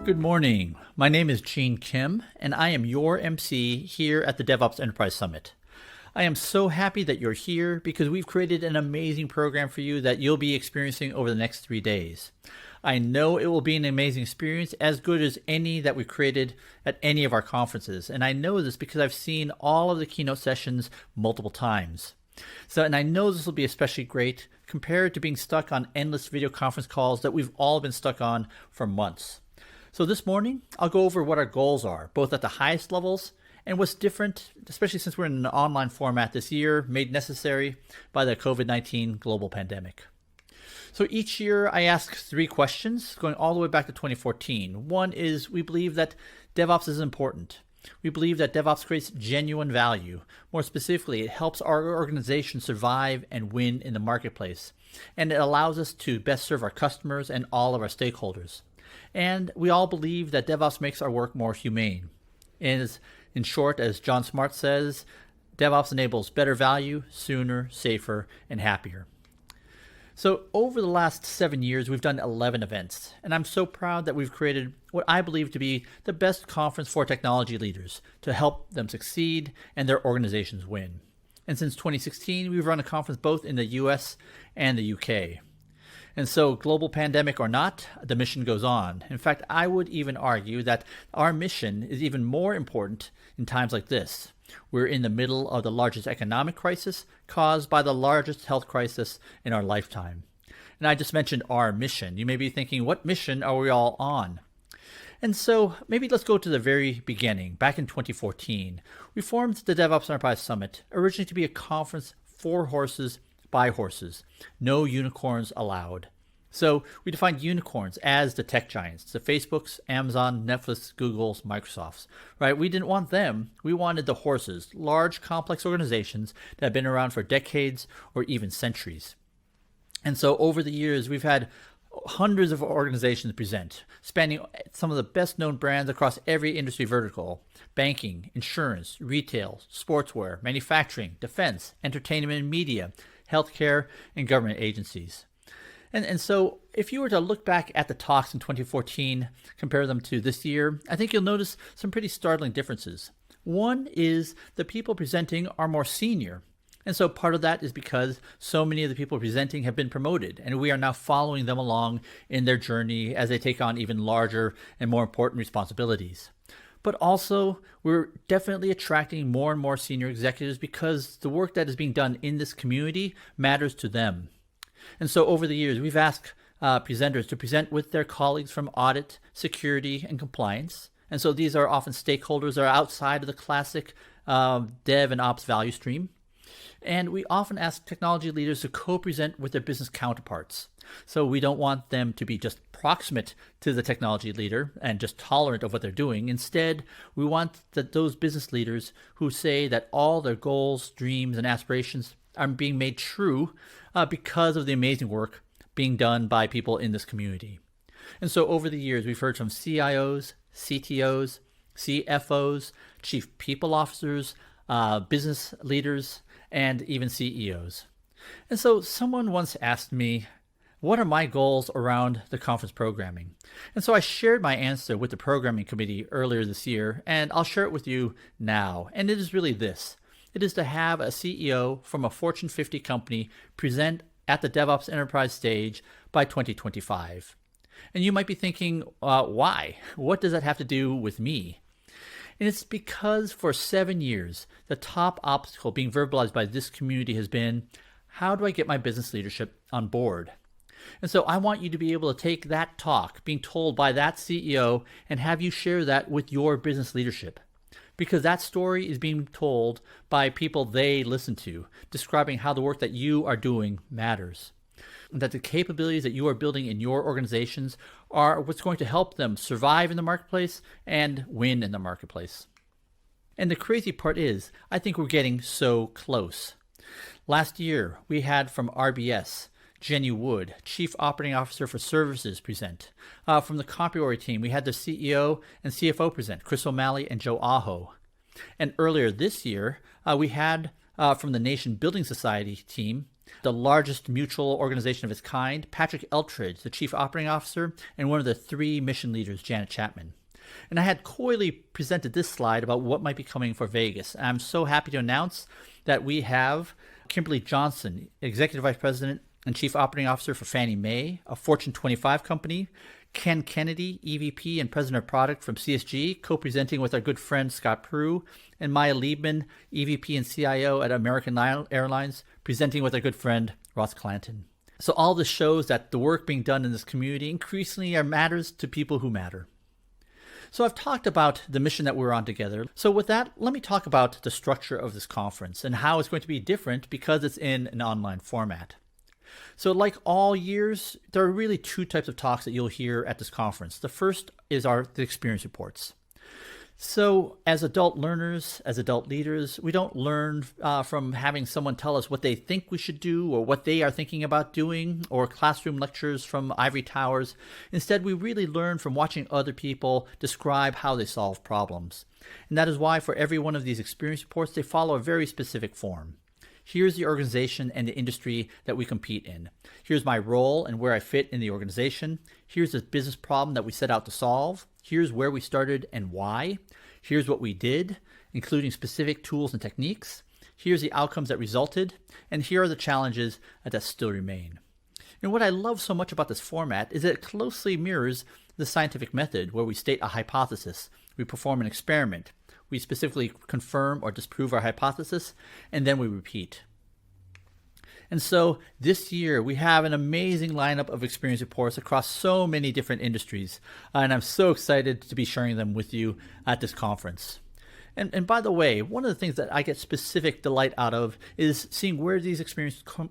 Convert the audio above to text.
Good morning. My name is Gene Kim, and I am your MC here at the DevOps Enterprise Summit. I am so happy that you're here because we've created an amazing program for you that you'll be experiencing over the next 3 days. I know it will be an amazing experience, as good as any that we've created at any of our conferences. And I know this because I've seen all of the keynote sessions multiple times. And I know this will be especially great compared to being stuck on endless video conference calls that we've all been stuck on for months. So this morning, I'll go over what our goals are, both at the highest levels and what's different, especially since we're in an online format this year, made necessary by the COVID-19 global pandemic. So each year I ask 3 questions going all the way back to 2014. One is, we believe that DevOps is important. We believe that DevOps creates genuine value. More specifically, it helps our organization survive and win in the marketplace. And it allows us to best serve our customers and all of our stakeholders. And we all believe that DevOps makes our work more humane. And in short, as John Smart says, DevOps enables better value, sooner, safer, and happier. So over the last 7 years, we've done 11 events, and I'm so proud that we've created what I believe to be the best conference for technology leaders to help them succeed and their organizations win. And since 2016, we've run a conference both in the US and the UK. And so, global pandemic or not, the mission goes on. In fact, I would even argue that our mission is even more important in times like this. We're in the middle of the largest economic crisis caused by the largest health crisis in our lifetime. And I just mentioned our mission. You may be thinking, what mission are we all on? And so maybe let's go to the very beginning. Back in 2014, we formed the DevOps Enterprise Summit, originally to be a conference for horses by horses. No unicorns allowed. So we defined unicorns as the tech giants, the Facebooks, Amazon, Netflix, Googles, Microsofts, right? We didn't want them. We wanted the horses, large, complex organizations that have been around for decades or even centuries. And so over the years, we've had hundreds of organizations present, spanning some of the best known brands across every industry vertical: banking, insurance, retail, sportswear, manufacturing, defense, entertainment and media, healthcare, and government agencies. And so if you were to look back at the talks in 2014, compare them to this year, I think you'll notice some pretty startling differences. One is the people presenting are more senior. And so part of that is because so many of the people presenting have been promoted, and we are now following them along in their journey as they take on even larger and more important responsibilities. But also, we're definitely attracting more and more senior executives because the work that is being done in this community matters to them. And so over the years, we've asked presenters to present with their colleagues from audit, security, and compliance. And so these are often stakeholders that are outside of the classic dev and ops value stream. And we often ask technology leaders to co-present with their business counterparts. So we don't want them to be just proximate to the technology leader and just tolerant of what they're doing. Instead, we want those business leaders who say that all their goals, dreams, and aspirations are being made true because of the amazing work being done by people in this community. And so over the years, we've heard from CIOs, CTOs, CFOs, chief people officers, business leaders, and even CEOs. And so someone once asked me, what are my goals around the conference programming? And so I shared my answer with the programming committee earlier this year, and I'll share it with you now. And it is really this. It is to have a CEO from a Fortune 50 company present at the DevOps Enterprise stage by 2025. And you might be thinking, why? What does that have to do with me? And it's because for 7 years, the top obstacle being verbalized by this community has been, how do I get my business leadership on board? And so I want you to be able to take that talk being told by that CEO and have you share that with your business leadership. Because that story is being told by people they listen to, describing how the work that you are doing matters. And that the capabilities that you are building in your organizations are what's going to help them survive in the marketplace and win in the marketplace. And the crazy part is, I think we're getting so close. Last year, we had from RBS, Jenny Wood, Chief Operating Officer for Services, present. From the Compuori team, we had the CEO and CFO present, Chris O'Malley and Joe Aho. And earlier this year, we had from the Nation Building Society team, the largest mutual organization of its kind, Patrick Eltridge, the Chief Operating Officer, and one of the 3 mission leaders, Janet Chapman. And I had coyly presented this slide about what might be coming for Vegas. I'm so happy to announce that we have Kimberly Johnson, Executive Vice President and Chief Operating Officer for Fannie Mae, a Fortune 25 company, Ken Kennedy, EVP and President of Product from CSG, co-presenting with our good friend Scott Prue, and Maya Liebman, EVP and CIO at American Airlines, presenting with our good friend Ross Clanton. So all this shows that the work being done in this community increasingly matters to people who matter. So I've talked about the mission that we're on together. So with that, let me talk about the structure of this conference and how it's going to be different because it's in an online format. So like all years, there are really 2 types of talks that you'll hear at this conference. The first is the experience reports. So as adult learners, as adult leaders, we don't learn from having someone tell us what they think we should do or what they are thinking about doing, or classroom lectures from ivory towers. Instead, we really learn from watching other people describe how they solve problems. And that is why for every one of these experience reports, they follow a very specific form. Here's the organization and the industry that we compete in. Here's my role and where I fit in the organization. Here's the business problem that we set out to solve. Here's where we started and why. Here's what we did, including specific tools and techniques. Here's the outcomes that resulted. And here are the challenges that still remain. And what I love so much about this format is that it closely mirrors the scientific method, where we state a hypothesis, we perform an experiment, we specifically confirm or disprove our hypothesis, and then we repeat. And so this year we have an amazing lineup of experience reports across so many different industries, and I'm so excited to be sharing them with you at this conference. And by the way, one of the things that I get specific delight out of is seeing where these experiences come